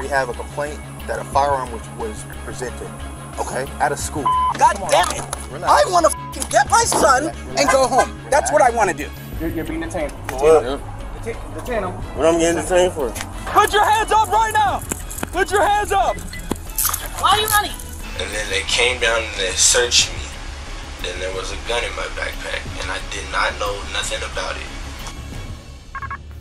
We have a complaint that a firearm was presented, okay, at a school. God damn it! I want to get my son and go home. That's what I want to do. You're being detained. What? Detain him. What I'm getting detained for? Put your hands up right now! Put your hands up! Why are you running? And then they came down and they searched me. Then there was a gun in my backpack, and I did not know nothing about it.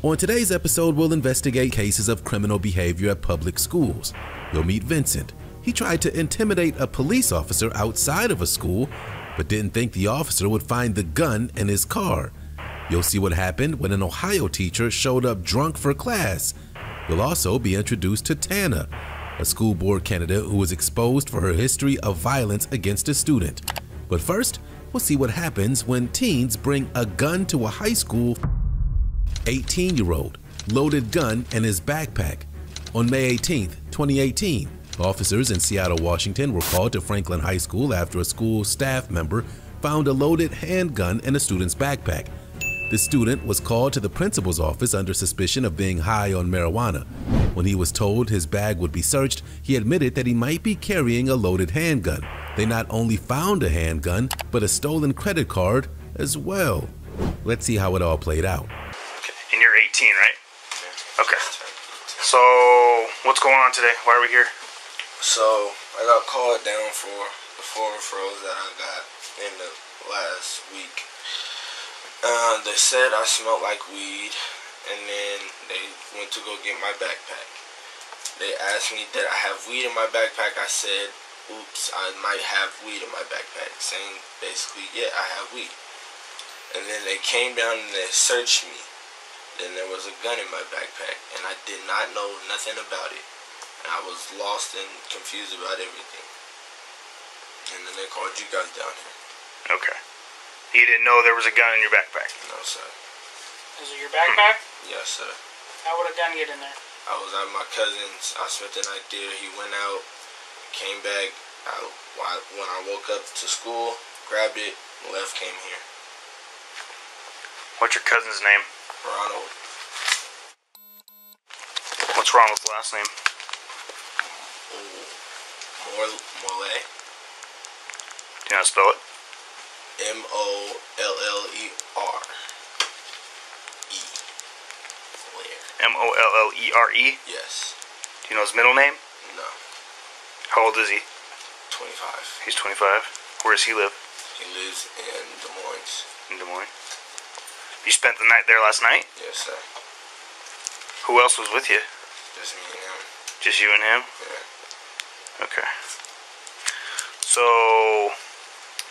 On today's episode, we'll investigate cases of criminal behavior at public schools. You'll meet Vincent. He tried to intimidate a police officer outside of a school, but didn't think the officer would find the gun in his car. You'll see what happened when an Ohio teacher showed up drunk for class. You'll also be introduced to Tana, a school board candidate who was exposed for her history of violence against a student. But first, we'll see what happens when teens bring a gun to a high school. 18-year-old loaded gun in his backpack. On May 18, 2018, officers in Seattle, Washington were called to Franklin High School after a school staff member found a loaded handgun in a student's backpack. The student was called to the principal's office under suspicion of being high on marijuana. When he was told his bag would be searched, he admitted that he might be carrying a loaded handgun. They not only found a handgun, but a stolen credit card as well. Let's see how it all played out. Okay. And you're 18, right? Okay. So, what's going on today? Why are we here? So, I got called down for the 4 referrals that I got in the last week. They said I smelled like weed, and then they went to go get my backpack. They asked me, did I have weed in my backpack? I said, oops, I might have weed in my backpack, saying basically, yeah, I have weed. And then they came down and they searched me. Then there was a gun in my backpack, and I did not know nothing about it. And I was lost and confused about everything. And then they called you guys down here. Okay. You didn't know there was a gun in your backpack? No, sir. Is it your backpack? Yes, sir. How would a gun get in there? I was at my cousin's. I spent the night there. He went out, came back. When I woke up to school, grabbed it, left, came here. What's your cousin's name? Ronald. What's Ronald's last name? Morley. Do you know how to spell it? M-O-L-L-E-R. M-O-L-L-E-R-E? Yes. Do you know his middle name? No. How old is he? 25. He's 25. Where does he live? He lives in Des Moines. In Des Moines. You spent the night there last night? Yes, sir. Who else was with you? Just me and him. Just you and him? Yeah. Okay. So,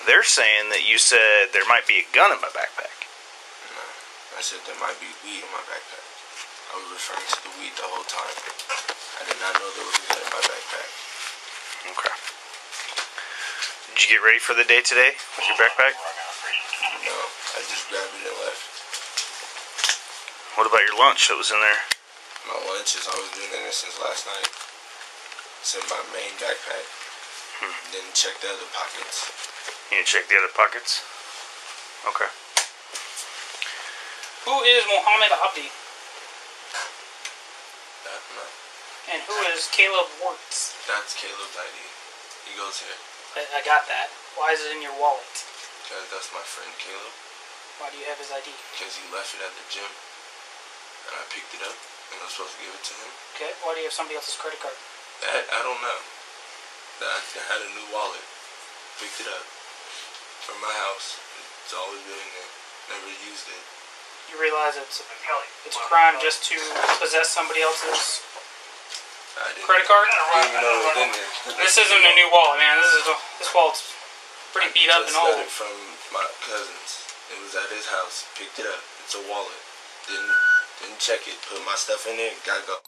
they're saying that you said there might be a gun in my backpack. No. I said there might be weed in my backpack. I was referring to the weed the whole time. I did not know there was a gun in my backpack. Okay. Did you get ready for the day today with your backpack? No. I just grabbed it and left. What about your lunch that was in there? My lunch is, I was doing it since last night. It's in my main backpack. Didn't check the other pockets. You didn't check the other pockets? Okay. Who is Mohammed Abdi? No. And who is Caleb Warts? That's Caleb's ID. He goes here. I got that. Why is it in your wallet? Because that's my friend Caleb. Why do you have his ID? Because he left it at the gym. And I picked it up. And I was supposed to give it to him. Okay. Why do you have somebody else's credit card? That, I don't know. I had a new wallet. Picked it up. From my house. It's always been in there. Never used it. You realize it's a crime just to possess somebody else's credit card? I didn't even know it was in there. This isn't a new wallet, man. This wallet's pretty beat up and old. I just got it from my cousin's. It was at his house. Picked it up. It's a wallet. Didn't check it. Put my stuff in it. Gotta go.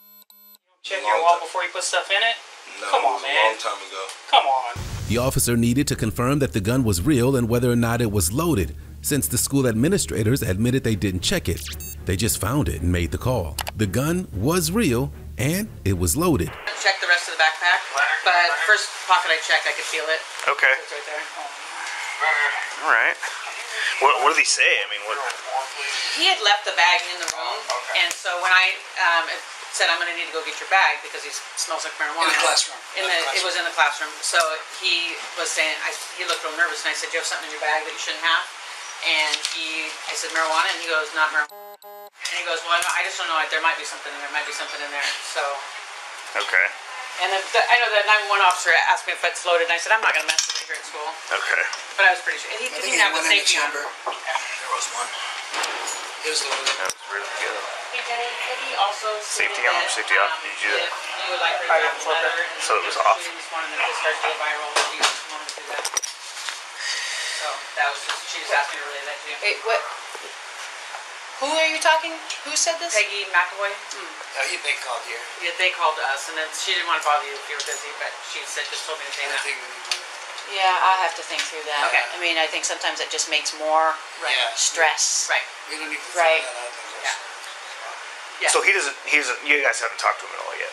Check your wallet before you put stuff in it? No, come on, it was man. a long time ago. Come on. The officer needed to confirm that the gun was real and whether or not it was loaded, since the school administrators admitted they didn't check it. They just found it and made the call. The gun was real and it was loaded. Check the rest of the backpack, but first pocket I checked, I could feel it. Okay. It's right there. All right. What did he say? I mean, what? He had left the bag in the room, and so when I said I'm going to need to go get your bag because it smells like marijuana. In the classroom. It was in the classroom. So he was saying, he looked real nervous, and I said, "Do you have something in your bag that you shouldn't have?" And I said, "Marijuana," and he goes, "Not marijuana." And he goes, "Well, I just don't know. There might be something in there. Might be something in there." So. Okay. And I know the 911 officer asked me if it's loaded, and I said, "I'm not going to mess with it here at school." Okay. But I was pretty sure. And he didn't have the safety on. There was one. It was loaded. That was really good. He also Safety on or safety off? Did you do that? You would like her to have a letter. So it was off? This morning that this starts to get viral. She just wanted to do that. So that was just, she just asked me to relay that to you. Wait, what? Who are you talking? Who said this? Peggy McAvoy. They called here. Yeah, they called us, and then she didn't want to bother you if you were busy, but she said just told me to say that. Yeah, I'll have to think through that. Okay. I mean, I think sometimes it just makes more stress. Right. We don't need to Right. figure that out. Yeah. So he doesn't. You guys haven't talked to him at all yet.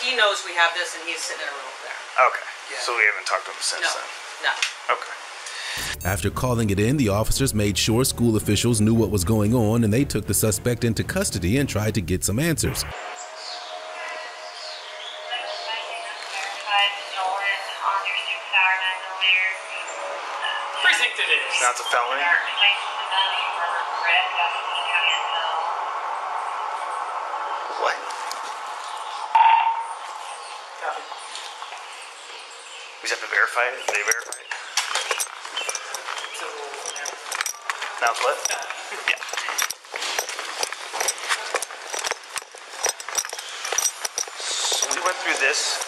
He knows we have this, and he's sitting in a room over there. Okay. Yeah. So we haven't talked to him since then. No. Okay. After calling it in, the officers made sure school officials knew what was going on, and they took the suspect into custody and tried to get some answers. Precinct it is. Now it's a felony. What? We just have to verify it. They verify it. Now it's what? Yeah. So we went through this.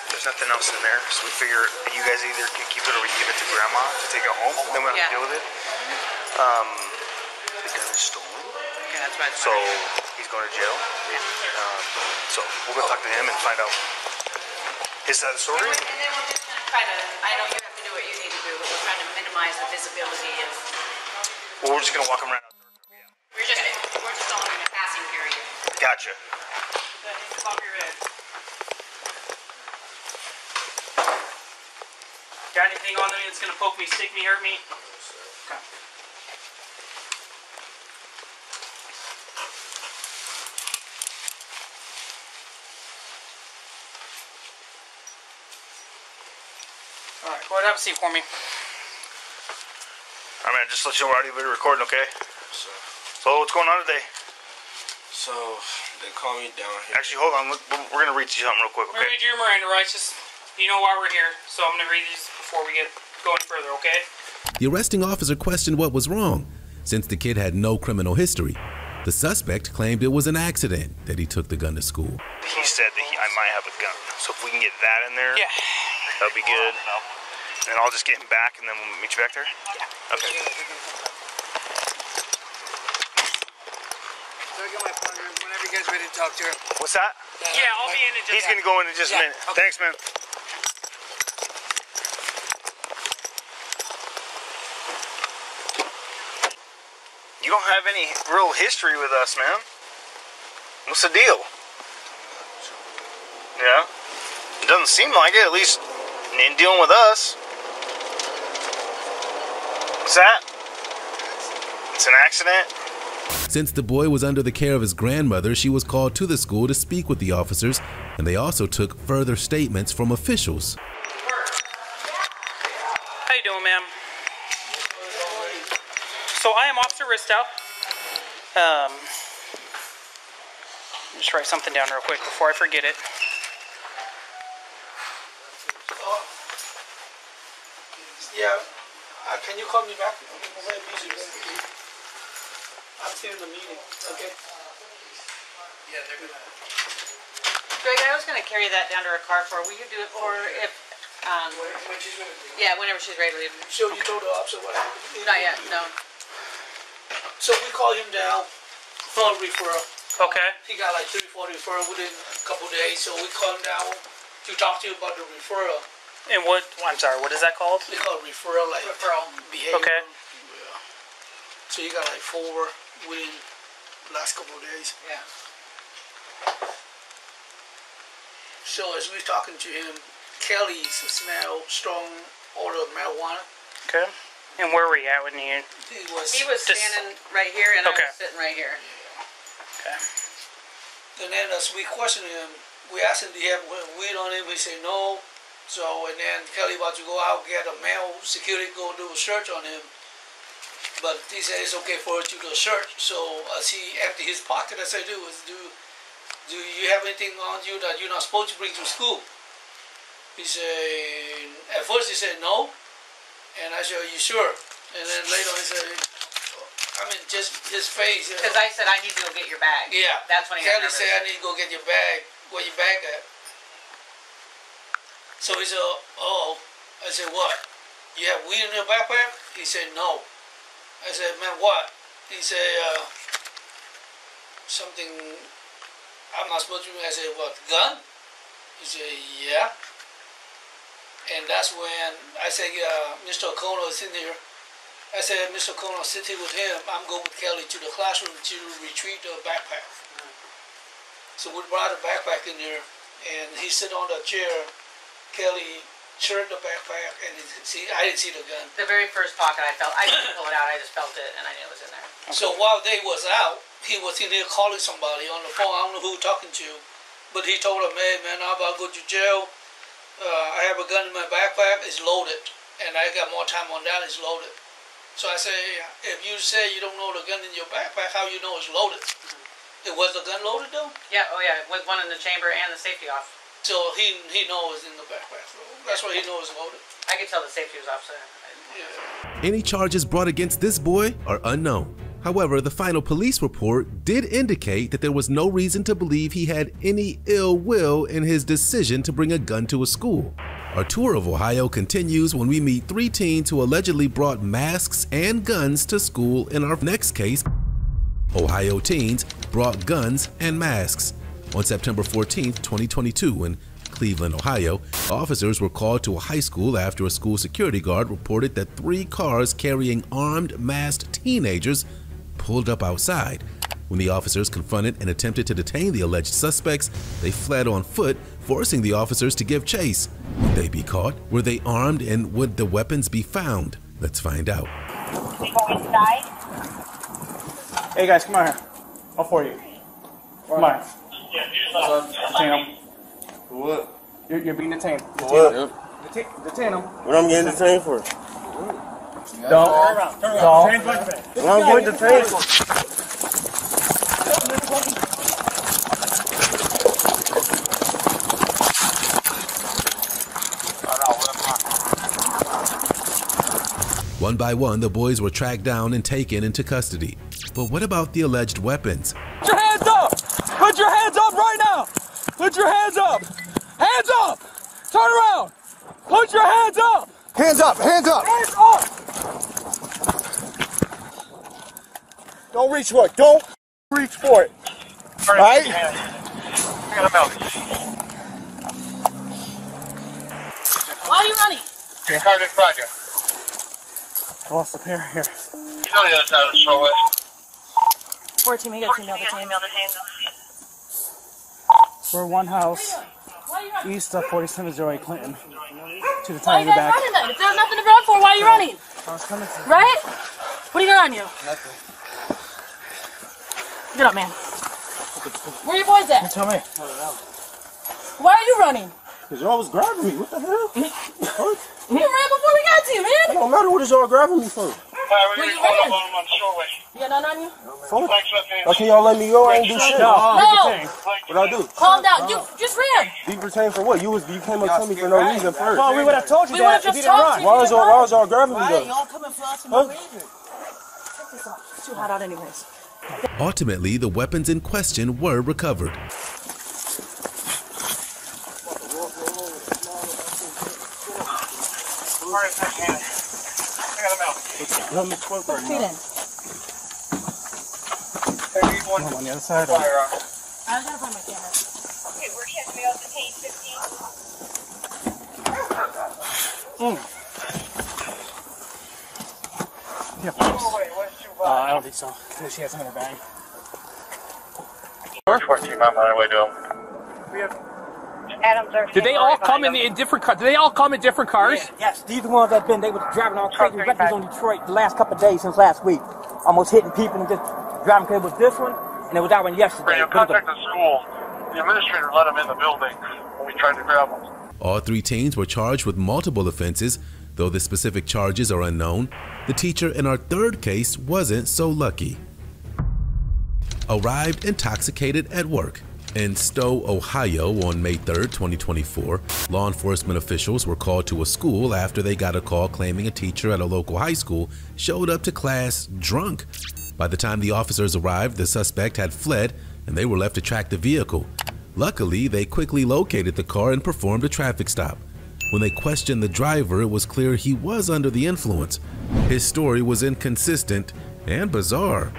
There's nothing else in there, so we figure you guys either can keep it or we give it to Grandma to take it home. Then we don't have to deal with it. The gun is stolen. Okay, that's right. So he's going to jail. So we'll go talk to him and find out his side of the story. And then we're just going to try to, I know you have to do what you need to do, but we're trying to minimize the visibility of... Well, we're just going to walk him around. We're just going in a passing period. Gotcha. Top of your head. Got anything on me that's gonna poke me, stick me, hurt me? Okay. Alright, go ahead, have a seat for me. I mean, just let you know we're already recording, okay? So what's going on today? So they call me down here. Actually, hold on. We're gonna read you something real quick, I'm gonna okay? read you your Miranda rights, just you know why we're here. So I'm gonna read these before we get going further, okay? The arresting officer questioned what was wrong, since the kid had no criminal history. The suspect claimed it was an accident that he took the gun to school. He said that I might have a gun, so if we can get that in there, Yeah. that'll be good. And I'll just get him back, and then we'll meet you back there. Yeah. Okay. Whenever you guys ready to talk to her. What's that? Yeah, I'll be in just. He's gonna go in just a minute. Okay. Thanks, man. You don't have any real history with us, man. What's the deal? Yeah? It doesn't seem like it, at least in dealing with us. What's that? It's an accident? Since the boy was under the care of his grandmother, she was called to the school to speak with the officers, and they also took further statements from officials. How you doing, ma'am? So I am Officer Ristow. Just write something down real quick before I forget it. Yeah, can you call me back? I'm very busy. I'm still in the meeting, okay? Yeah, they're gonna... Greg, I was going to carry that down to her car for her. Will you do it for her if... When she's ready. yeah, whenever she's ready to leave. So you told the officer what happened? Not yet, no. So we called him down for a referral. Okay. He got like 3-4 referral within a couple of days, so we called him down to talk to you about the referral. And what, I'm sorry, what is that called? They call it referral, like behavior. Okay. Yeah. So you got like 4 within the last couple of days. Yeah. So as we were talking to him, Kelly smelled strong odor of marijuana. Okay. And where were you at when you... He was standing right here, and I was sitting right here. Okay. And then as we questioned him, we asked him, do you have weed on him? He said no. So, and then Kelly about to go out, get a male security, go do a search on him. But he said it's okay for her to do a search. So as he emptied his pocket, I said, do you have anything on you that you're not supposed to bring to school? He said, at first he said no. And I said, are you sure? And then later on he said, I mean, just his face. Because I said, I need to go get your bag. Yeah. That's when he got Kelly nervous. said, I need to go get your bag. Where your bag at? So he said, oh. I said, what? You have weed in your backpack? He said, no. I said, man, what? He said, something I'm not supposed to do. I said, what, gun? He said, yeah. And that's when I said, Mr. O'Connor is in here. I said, Mr. O'Connor, sit here with him. I'm going with Kelly to the classroom to retrieve the backpack. So we brought the backpack in there, and he sit on the chair. Kelly turned the backpack, and I didn't see the gun. The very first pocket I felt, I didn't pull it out, I just felt it, and I knew it was in there. So while they was out, he was in there calling somebody on the phone. I don't know who he was talking to, but he told him, hey, man, I'm about to go to jail. I have a gun in my backpack. It's loaded, and I got more time on that. It's loaded. So I say, if you say you don't know the gun in your backpack, how you know it's loaded? It was the gun loaded, though? Yeah, oh yeah, with one in the chamber and the safety off. So he knows it's in the backpack. So that's why he knows it's loaded. I could tell the safety was off, so... Yeah. Any charges brought against this boy are unknown. However, the final police report did indicate that there was no reason to believe he had any ill will in his decision to bring a gun to a school. Our tour of Ohio continues when we meet 3 teens who allegedly brought masks and guns to school in our next case. Ohio teens brought guns and masks. On September 14, 2022, in Cleveland, Ohio, officers were called to a high school after a school security guard reported that 3 cars carrying armed, masked teenagers pulled up outside. When the officers confronted and attempted to detain the alleged suspects, they fled on foot, forcing the officers to give chase. Would they be caught? Were they armed, and would the weapons be found? Let's find out. We go inside. Hey guys, come on here. All 4 of you. Come on. Detain him. For what? You're being detained. For what? Detain him. What I'm getting detained for? Don't. What I'm getting detained for? One by one, the boys were tracked down and taken into custody. But what about the alleged weapons? Put your hands up! Put your hands up right now! Put your hands up! Hands up! Turn around! Put your hands up! Hands up! Hands up! Hands up! Don't reach for it. Don't reach for it. All right? Why are you running? Project. I lost a pair here. He's on the other side of the showway. 14, we got 2 mail detained. We're one house east of 4708 Clinton. To the Why are time you of the guys back. running then? If there's nothing to run for, why are you running? I was coming through. Right? What do you got on you? Nothing. Get up, man. Where are your boys at? You tell me. Why are you running? Because y'all was grabbing me. What the hell? What? You ran before we got to you, man. It don't matter what is y'all grabbing me for. Where you ran? You got nothing on you? Phone? Why can't y'all let me go? I ain't do shit. No. What I do? Calm down. You just ran. Be retained for what? You came up to me for no reason first. Well, we would have told you We would that have if you just didn't talked run. to you. Why was y'all grabbing me though? Y'all coming for us for no reason. Check this out. It's too hot out anyways. Ultimately, the weapons in question were recovered. Let me smoke right Feet now. in. I'm on the other side. I gotta find my camera. Okay, we're catching me off the page 15. Yeah. I don't think so. She has some in her bag. We're 14 miles on our way to him. We have Did they all come in different cars? Did they all come in different cars? Yeah, yes, these are the ones that they were driving all crazy reckless on Detroit the last couple of days since last week. Almost hitting people and just driving crazy. It was this one, and it was that one yesterday. You contact the school. The administrator let them in the building when we tried to grab them. All 3 teens were charged with multiple offenses, though the specific charges are unknown. The teacher in our 3rd case wasn't so lucky. Arrived intoxicated at work. In Stowe, Ohio on May 3, 2024, law enforcement officials were called to a school after they got a call claiming a teacher at a local high school showed up to class drunk. By the time the officers arrived, the suspect had fled and they were left to track the vehicle. Luckily, they quickly located the car and performed a traffic stop. When they questioned the driver, it was clear he was under the influence. His story was inconsistent and bizarre.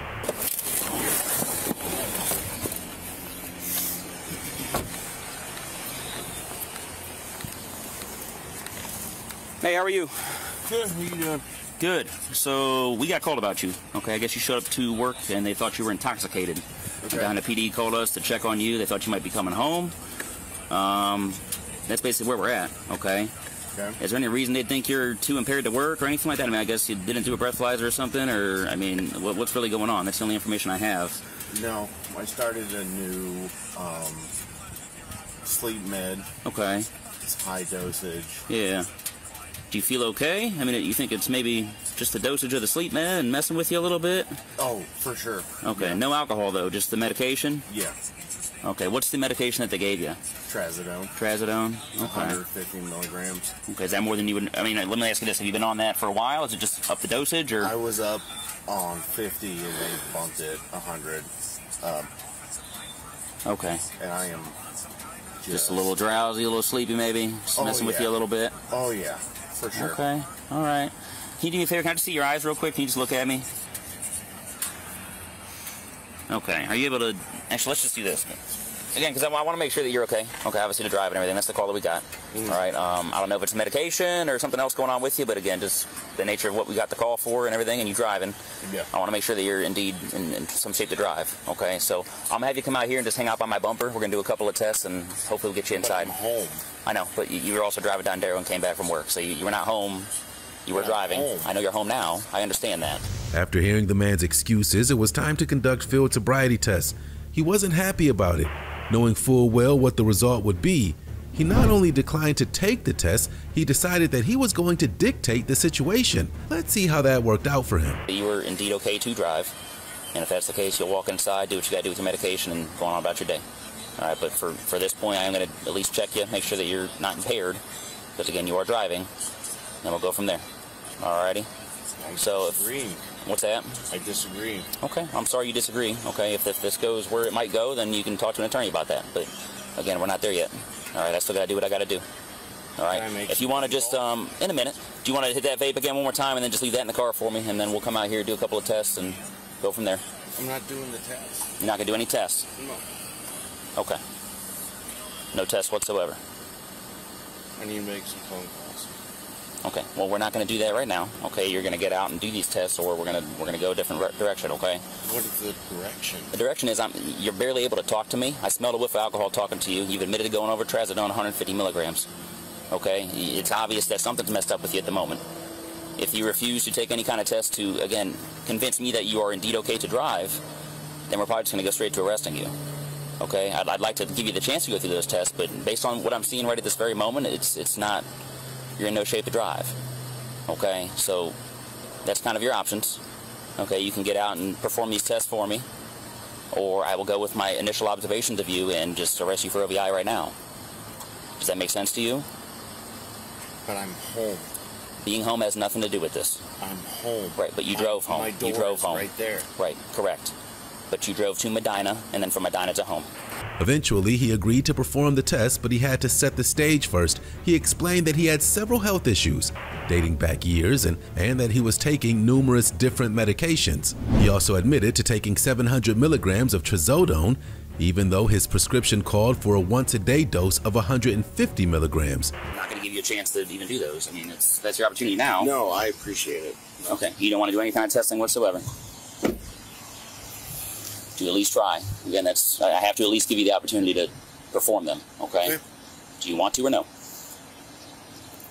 Hey, how are you? Good, how you doing? Good. So we got called about you. Okay, I guess you showed up to work and they thought you were intoxicated. Okay. The PD called us to check on you. They thought you might be coming home. That's basically where we're at. Okay. Okay. Is there any reason they think you're too impaired to work or anything like that? I mean, I guess you didn't do a breathalyzer or something, or I mean, what's really going on? That's the only information I have. No, I started a new sleep med. Okay. It's high dosage. Yeah. Do you feel okay? I mean, you think it's maybe just the dosage of the sleep med and messing with you a little bit? Oh, for sure. Okay, yeah. No alcohol though, just the medication? Yeah. Okay, what's the medication that they gave you? Trazodone. Trazodone? Okay. 150 milligrams. Okay, is that more than you would... I mean, let me ask you this. Have you been on that for a while? Is it just up the dosage, or...? I was up on 50 and they bumped it 100. Okay. And I am just a little drowsy, a little sleepy maybe? Just messing with you a little bit? Oh, yeah. For sure. Okay. All right. Can you do me a favor? Can I just see your eyes real quick? Can you just look at me? Okay. Are you able to... Actually, let's just do this. Again, because I want to make sure that you're okay. Okay, obviously to drive and everything. That's the call that we got. All right. I don't know if it's medication or something else going on with you, but again, just the nature of what we got the call for and everything, and you driving. Yeah. I want to make sure that you're indeed in some shape to drive. Okay. So I'm going to have you come out here and just hang out by my bumper. We're going to do a couple of tests and hopefully we'll get you inside. But I'm home. I know, but you were also driving down Darrow and came back from work, so you were not home. You were driving. Home. I know you're home now. I understand that. After hearing the man's excuses, it was time to conduct field sobriety tests. He wasn't happy about it. Knowing full well what the result would be, he not only declined to take the test, he decided that he was going to dictate the situation. Let's see how that worked out for him. You were indeed okay to drive, and if that's the case, you'll walk inside, do what you got to do with your medication, and go on about your day. All right, but for this point, I'm going to at least check you, make sure that you're not impaired, because again, you are driving, and we'll go from there. Alrighty? I disagree. What's that? I disagree. Okay, I'm sorry you disagree. Okay, if this goes where it might go, then you can talk to an attorney about that. But again, we're not there yet. All right, I still got to do what I got to do. All right. If you want to just in a minute, do you want to hit that vape again one more time and then just leave that in the car for me, and then we'll come out here, do a couple of tests, and go from there. I'm not doing the test. You're not gonna do any tests? No. Okay. No tests whatsoever. I need to make some phone calls. Okay. Well, we're not going to do that right now. Okay. You're going to get out and do these tests, or we're going to go a different direction. Okay. What is the direction? The direction is you're barely able to talk to me. I smelled a whiff of alcohol talking to you. You've admitted to going over Trazodone 150 milligrams. Okay. It's obvious that something's messed up with you at the moment. If you refuse to take any kind of test to, again, convince me that you are indeed okay to drive, then we're probably just going to go straight to arresting you. Okay. I'd like to give you the chance to go through those tests, but based on what I'm seeing right at this very moment, it's not. You're in no shape to drive. Okay, so that's kind of your options. Okay, you can get out and perform these tests for me, or I will go with my initial observations of you and just arrest you for OVI right now. Does that make sense to you? But I'm home. Being home has nothing to do with this. I'm home. Right, but you drove home. My door you drove is home. right there. Right, correct. But you drove to Medina, and then from Medina to home. Eventually, he agreed to perform the test, but he had to set the stage first. He explained that he had several health issues, dating back years, and that he was taking numerous different medications. He also admitted to taking 700 milligrams of Trazodone, even though his prescription called for a once-a-day dose of 150 milligrams. I'm not going to give you a chance to even do those. I mean, that's your opportunity now. No, I appreciate it. Okay, you don't want to do any kind of testing whatsoever? To at least try. Again, I have to at least give you the opportunity to perform them, okay? Do you want to or no?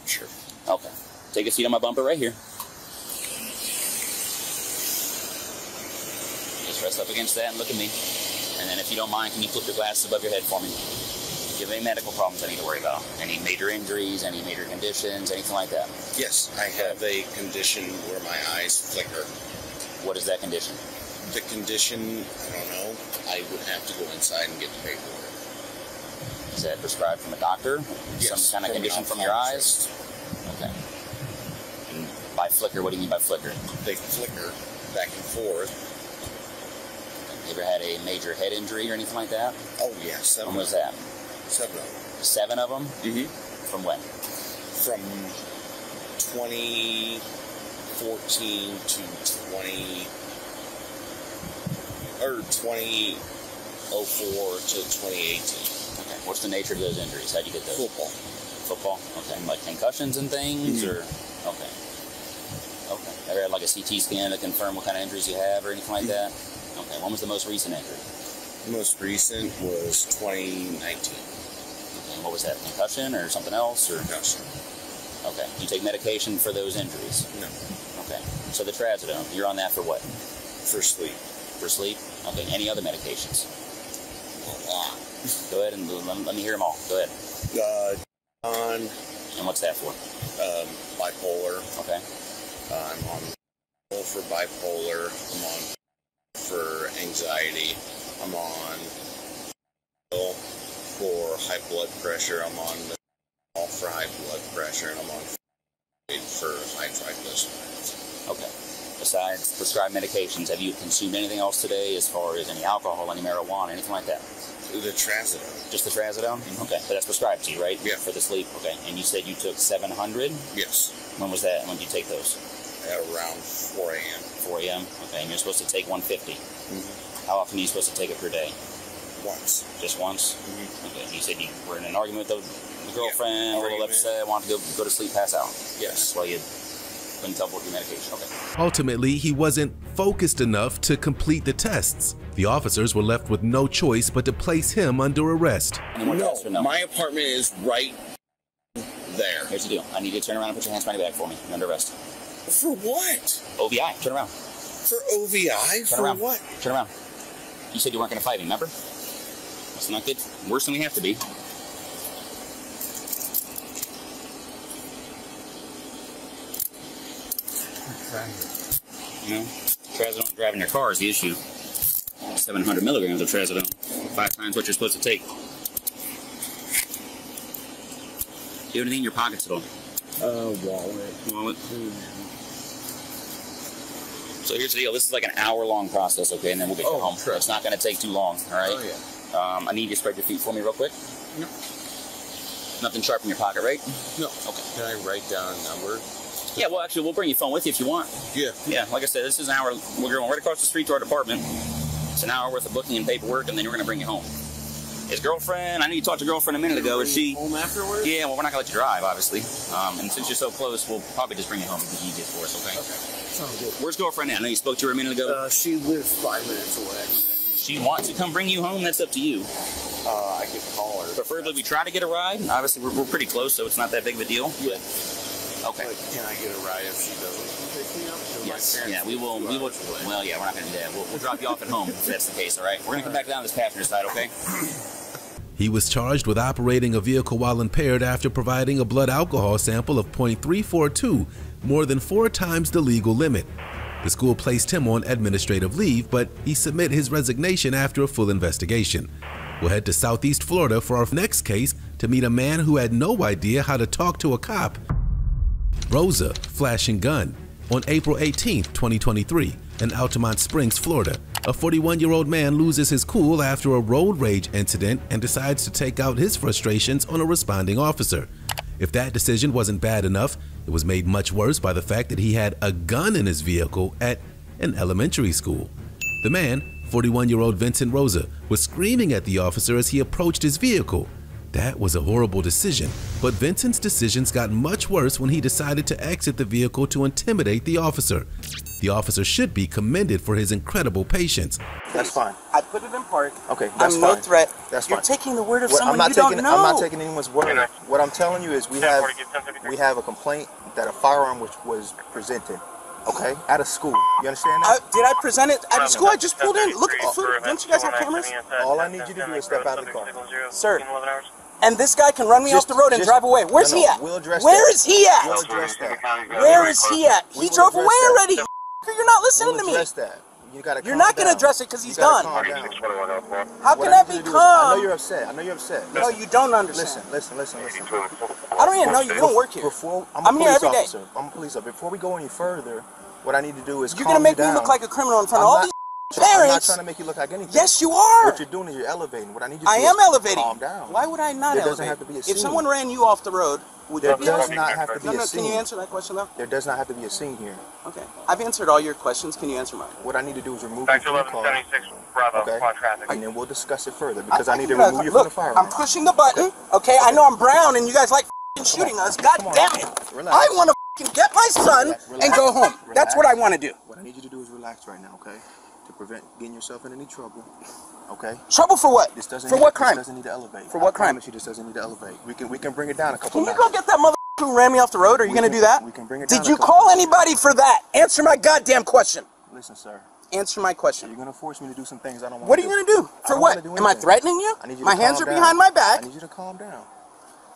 Sure. Okay. Take a seat on my bumper right here. Just rest up against that and look at me. And then if you don't mind, can you flip your glasses above your head for me? Do you have any medical problems I need to worry about? Any major injuries, any major conditions, anything like that? Yes, I have a condition where my eyes flicker. What is that condition? The condition, I don't know. I would have to go inside and get the paperwork. Is that prescribed from a doctor? Yes, Some kind of condition from your eyes? Okay. And by flicker, what do you mean by flicker? They flicker back and forth. You ever had a major head injury or anything like that? Oh, yeah. When was that? 7 of them. 7 of them? Mm-hmm. From when? From 2014 to 2004 to 2018. Okay. What's the nature of those injuries? How'd you get those? Football. Football? Okay. Like concussions and things? Mm-hmm. Or okay. Okay. Ever had like a CT scan to confirm what kind of injuries you have or anything like that? Okay. When was the most recent injury? The most recent was 2019. Okay. What was that? Concussion or something else? Or concussion. Okay. Do you take medication for those injuries? No. Okay. So the trazodone, you're on that for what? For sleep. For sleep? Okay. Any other medications? A lot. Go ahead and let me hear them all. Go ahead. And what's that for? Bipolar. Okay. I'm on for bipolar. I'm on for anxiety. I'm on for high blood pressure. I'm on for high blood pressure, and I'm on for high triglycerides. Okay. Besides prescribed medications, have you consumed anything else today as far as any alcohol, any marijuana, anything like that? The trazodone. Just the trazodone? Okay. But that's prescribed to you, right? Yeah. For the sleep? Okay. And you said you took 700? Yes. When was that? When did you take those? At around 4 a.m. 4 a.m.? Okay. And you're supposed to take 150? Mm-hmm. How often are you supposed to take it per day? Once. Just once? Mm-hmm. Okay. You said you were in an argument with the girlfriend, a little upset, wanted to go to sleep, pass out. Yes. That's why you couldn't tell what your medication. Okay. Ultimately, he wasn't focused enough to complete the tests. The officers were left with no choice but to place him under arrest. No, my apartment is right there. Here's the deal. I need you to turn around and put your hands behind your back for me. You're under arrest. For what? OVI. Turn around. For OVI? Turn For around. what? Turn around. You said you weren't going to fight me, remember? That's not good. Worse than we have to be. You know, trazodone driving your car is the issue. 700 milligrams of trazodone. 5 times what you're supposed to take. Do you have anything in your pockets at all? Wallet. So here's the deal. This is like an hour-long process, okay? And then we'll get you home. Sure. It's not going to take too long, all right? Oh, yeah. I need you to spread your feet for me real quick. No. Nothing sharp in your pocket, right? No. Okay. Can I write down a number? Yeah, well, actually, we'll bring your phone with you if you want. Yeah. Yeah, like I said, this is an hour. We're going right across the street to our department. It's an hour worth of booking and paperwork, and then we're going to bring you home. His girlfriend, I know you talked to your girlfriend a minute ago. Is she home afterwards? Yeah, well, we're not going to let you drive, obviously. And since you're so close, we'll probably just bring you home. It'll be easiest for us, okay? Okay. Sounds good. Where's girlfriend now? I know you spoke to her a minute ago. She lives 5 minutes away. She wants to come bring you home? That's up to you. I could call her. Preferably, we try to get a ride. Obviously, we're pretty close, so it's not that big of a deal. Yeah. Okay. But can I get a ride if she doesn't pick me up? Yes. Yeah, we will. Well, yeah, we're not going to do that. We'll drop you off at home if that's the case, all right? We're going to come back down to this passenger side, okay? He was charged with operating a vehicle while impaired after providing a blood alcohol sample of .342, more than 4 times the legal limit. The school placed him on administrative leave, but he submitted his resignation after a full investigation. We'll head to Southeast Florida for our next case to meet a man who had no idea how to talk to a cop. Rosa, flashing gun. On April 18, 2023, in Altamont Springs, Florida, a 41-year-old man loses his cool after a road rage incident and decides to take out his frustrations on a responding officer. If that decision wasn't bad enough, it was made much worse by the fact that he had a gun in his vehicle at an elementary school. The man, 41-year-old Vincent Rosa, was screaming at the officer as he approached his vehicle. That was a horrible decision, but Vincent's decisions got much worse when he decided to exit the vehicle to intimidate the officer. The officer should be commended for his incredible patience. That's fine. I put it in park. Okay, that's I'm fine. no threat. That's You're fine. taking the word of What, someone you taking, don't know. I'm not taking anyone's word. What I'm telling you is we have a complaint that a firearm was presented. Okay, at a school. You understand that? Did I present it at a school? I just pulled in. Look at the footage. Don't you guys have cameras? All I need you to do is step out of the car. Sir. And this guy can run me off the road and drive away. Where's he at? We'll address Where that. is he at? We'll address that. Where is he at? He drove away already. You're not listening to me. Address that. You're not going to address it because he's done. Calm down. How can that be calm? I know you're upset. I know you're upset. No, you don't understand. Listen. I don't even know you. You don't work here. I'm here every day. I'm a police officer. Before we go any further, what I need to do is you're going to make me look like a criminal in front of all these parents. I'm not trying to make you look like anything. Yes, you are. What you're doing is you're elevating. What I need you to do I am elevating. Calm down. Why would I not elevate? There doesn't have to be a scene. If someone ran you off the road, would there be does not have to be a scene. Can you answer that question though? There does not have to be a scene here. Okay. I've answered all your questions. Can you answer mine? What I need to do is remove you from the car. Okay. And then we'll discuss it further because I need to remove you from the firearm. I'm pushing the button. Okay. I know I'm brown and you guys like shooting us. God damn it. Relax. I want to get my son and go home. That's what I want to do. What I need you to do is relax right now, okay? To prevent getting yourself in any trouble. Okay? Trouble for what? For what crime? This doesn't need to elevate. For what crime? She just doesn't need to elevate. We can bring it down a couple. Can you go get that mother who ran me off the road? Are you going to do that? We can bring it down. Did you call anybody for that? Answer my goddamn question. Listen, sir. Answer my question. You're going to force me to do some things I don't want What to are do. you going to do? For what? Am I threatening you? My hands are behind my back. I need you to calm down.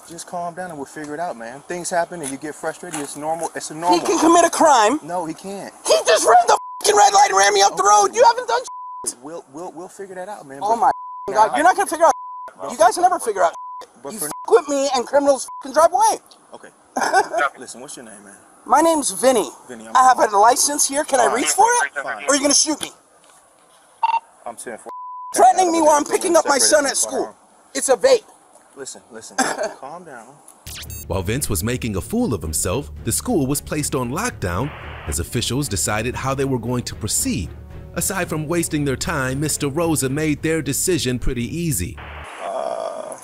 Just calm down and we'll figure it out, man. Things happen and you get frustrated. It's normal. It's a normal. He can commit a crime. No, he can't. He just ran the fucking red light and ran me off the road. You haven't done shit. We'll figure that out, man. Oh my God. You're not going to figure out. You guys will never figure out. You fuck with me and criminals can drive away. Okay. Listen, what's your name, man? My name's Vinny. I have a license here. Can I reach for it? Or are you going to shoot me? I'm 10-4. Threatening me while I'm picking up my son at school. It's a vape. Listen. Calm down. While Vince was making a fool of himself, the school was placed on lockdown as officials decided how they were going to proceed. Aside from wasting their time, Mr. Rosa made their decision pretty easy.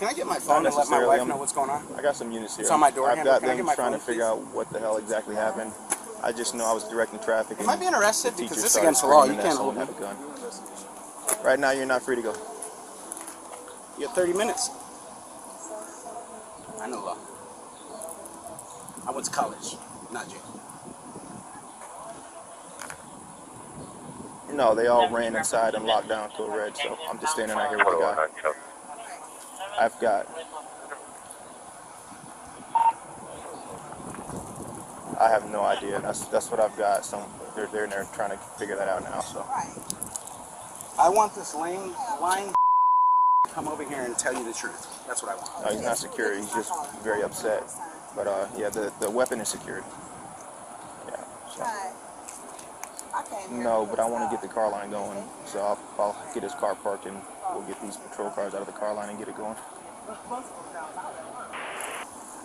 Can I get my phone and let my wife know what's going on? I got some units here. It's on my door I've handle. got Can I them get my trying phone, to figure out what the hell exactly happened. I just know I was directing traffic. Am I being arrested? The Because teacher this is started against the law. You screaming can't that hold someone me. had a gun. Right now, you're not free to go. You have 30 minutes. I know law. I went to college, not jail. No, they all ran inside and locked down to a red, so I'm just standing out here with a guy. I have no idea. That's what I've got. So they're trying to figure that out now. So I want this lying to come over here and tell you the truth. That's what I want. no, he's not secure. He's just very upset. But yeah, the weapon is secured. Yeah. So. No, but I want to get the car line going. So I'll get his car parked and we'll get these patrol cars out of the car line and get it going.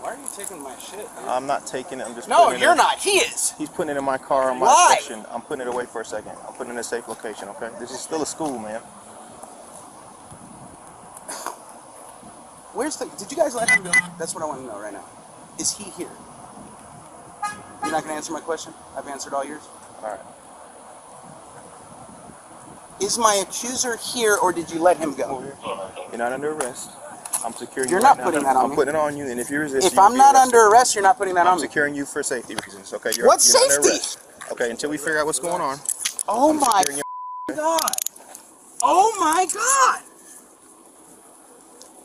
Why are you taking my shit, man? I'm not taking it. I'm just. No, you're not. He is. He's putting it in my car in my section. I'm putting it away for a second. I'm putting it in a safe location. Okay. This is still a school, man. Where's the? Did you guys let him go? That's what I want to know right now. Is he here? You're not going to answer my question? I've answered all yours. All right. Is my accuser here, or did you let him go? You're not under arrest. I'm securing you. You're not putting that on me. I'm putting it on you, and if you resist, if I'm not under arrest, you're not putting that on me. I'm securing you for safety reasons. Okay. What you're not under safety? arrest. Okay. Until we figure out what's going on. Oh my God. Oh my God.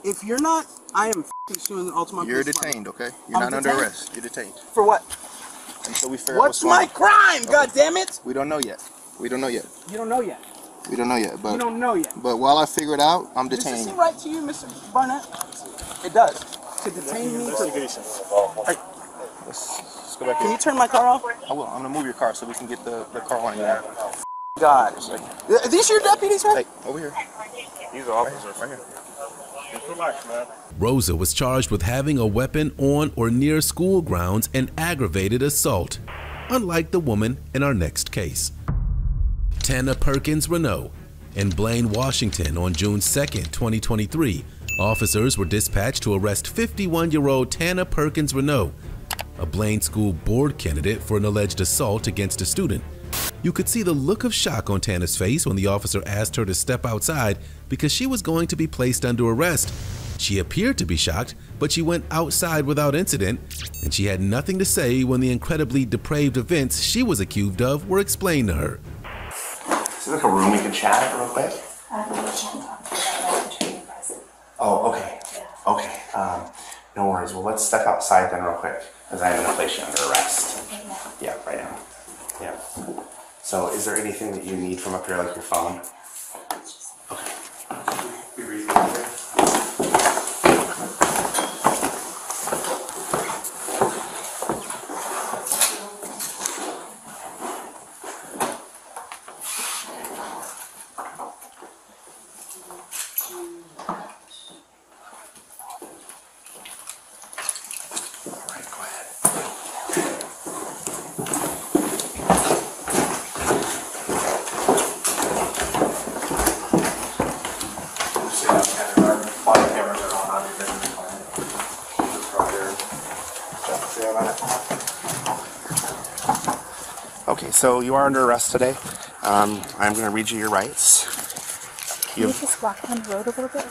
If you're not, I am suing the Ultimate. You're detained, okay? You're not under arrest. You're detained. For what? Until we figure out what's What's my crime? Okay. God damn it! We don't know yet. We don't know yet. You don't know yet. We don't know yet. But you don't know yet. But while I figure it out, I'm Does detaining this seem you. right to you, Mr. Barnett? It does. To detain me. Hey, Let's go back. Can you turn my car off? I will. I'm gonna move your car so we can get the car line in. God. Are these your deputies, man? Hey, over here. These are officers. Right here. Just relax, man. Rosa was charged with having a weapon on or near school grounds and aggravated assault, unlike the woman in our next case. Tana Perkins Renault in Blaine, Washington on June 2nd, 2023 Officers were dispatched to arrest 51-year-old Tana Perkins Renault, a Blaine School board candidate for an alleged assault against a student. You could see the look of shock on Tana's face when the officer asked her to step outside because she was going to be placed under arrest. She appeared to be shocked, but she went outside without incident, and she had nothing to say when the incredibly depraved events she was accused of were explained to her. Is there like a room we can chat real quick? Oh, okay. Okay. No worries. Well, let's step outside then real quick, because I am going to place you under arrest. Yeah, right now. Yeah. So is there anything that you need from up here, like your phone? Okay. Be reasonable here. Okay, so you are under arrest today. I'm going to read you your rights. Can we just walk down the road a little bit?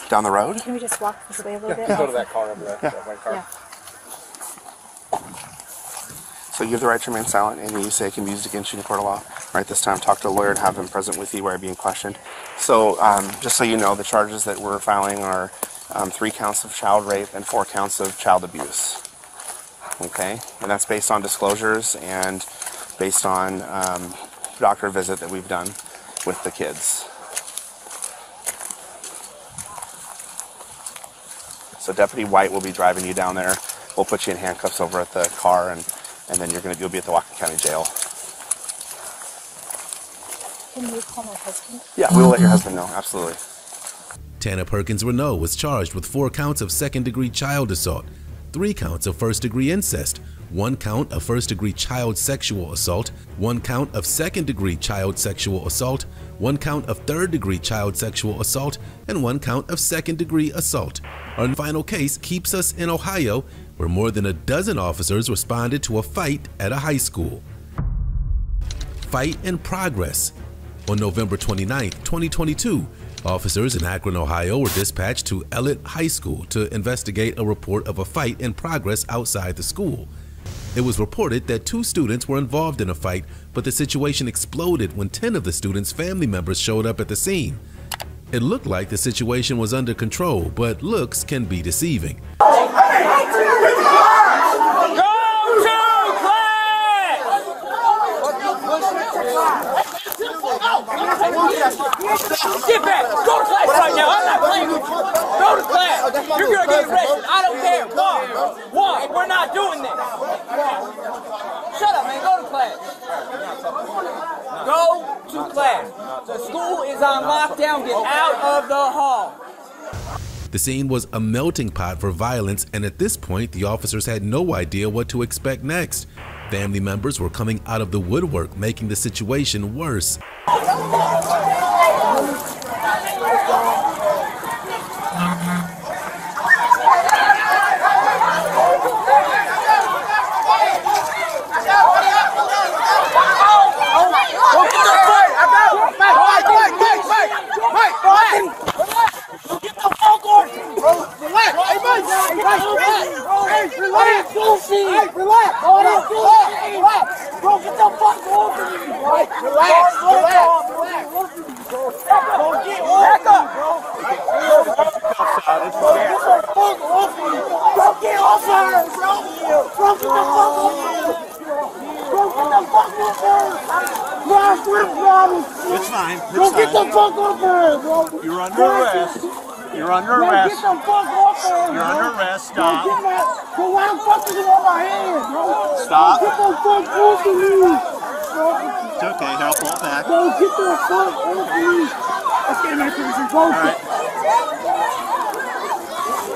Down the road? Can we just walk this way a little bit? Go to that car over there. Yeah. That white car. Yeah. So you have the right to remain silent, and you say it can be used against you in a court of law. Right this time, talk to a lawyer and have him present with you where you're being questioned. So just so you know, the charges that we're filing are 3 counts of child rape and 4 counts of child abuse. Okay? And that's based on disclosures and based on doctor visit that we've done with the kids. So Deputy White will be driving you down there. We'll put you in handcuffs over at the car, and then you'll be at the Whatcom County Jail. Can you call my husband? Yeah, we'll let your husband know, absolutely. Tana Perkins Renault was charged with 4 counts of second-degree child assault, 3 counts of first-degree incest, 1 count of first-degree child sexual assault, 1 count of second-degree child sexual assault, 1 count of third-degree child sexual assault, and 1 count of second-degree assault. Our final case keeps us in Ohio, where more than a dozen officers responded to a fight at a high school. Fight in progress. On November 29, 2022, officers in Akron, Ohio were dispatched to Ellet High School to investigate a report of a fight in progress outside the school. It was reported that 2 students were involved in a fight, but the situation exploded when 10 of the students' family members showed up at the scene. It looked like the situation was under control, but looks can be deceiving. Get back! Go to class right now! I'm not playing with you! Go to class! You're gonna get arrested! I don't care! Why? We're not doing this! Shut up, man! Go to class! Go to class! The school is on lockdown! Get out of the hall! The scene was a melting pot for violence, and at this point, the officers had no idea what to expect next. Family members were coming out of the woodwork, making the situation worse. It's fine. Don't get the fuck off her, bro. You're under arrest. You're under arrest. Get the fuck off her. You're under arrest. Stop. Bro, why the fuck is it on my hand, bro? Stop. Get the fuck off of me. It's okay. I'll pull it back. Bro, get the fuck off of me. Let's get him in prison, bro. All right.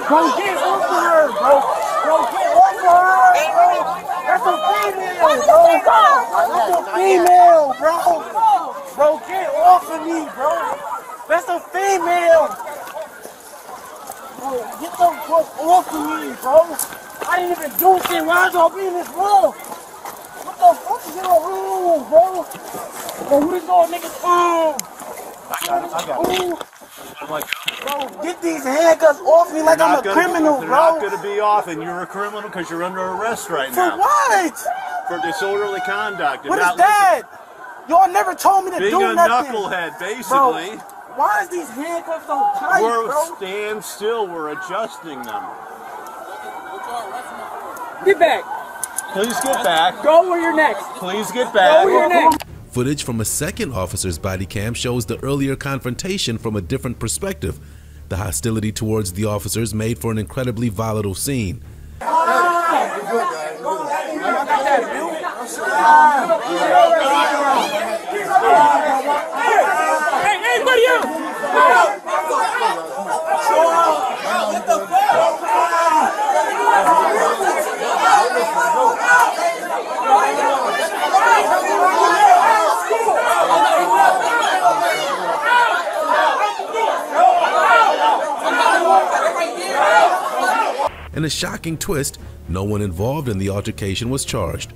Bro, get off of her, bro. Bro, get off of her, bro. That's a female, bro. That's a female, bro. Bro, get off of me, bro. That's a female. off of me, bro. I didn't even do shit. Why y'all be in this room? What the fuck is in the room, bro? Bro, what is all niggas on? I got it. I'm like, bro, get these handcuffs off me like I'm a criminal, they're bro. not going to be off, and you're a criminal because you're under arrest right now. For what? For disorderly conduct. What is that? Y'all never told me to do nothing. Being a knucklehead, basically. Bro, why is these handcuffs so tight, bro? Stand still. We're adjusting them. Get back. Please get back. Go where you're next. Please get back. Go where you're next. Footage from a second officer's body cam shows the earlier confrontation from a different perspective. The hostility towards the officers made for an incredibly volatile scene. Hey, buddy, In a shocking twist, no one involved in the altercation was charged.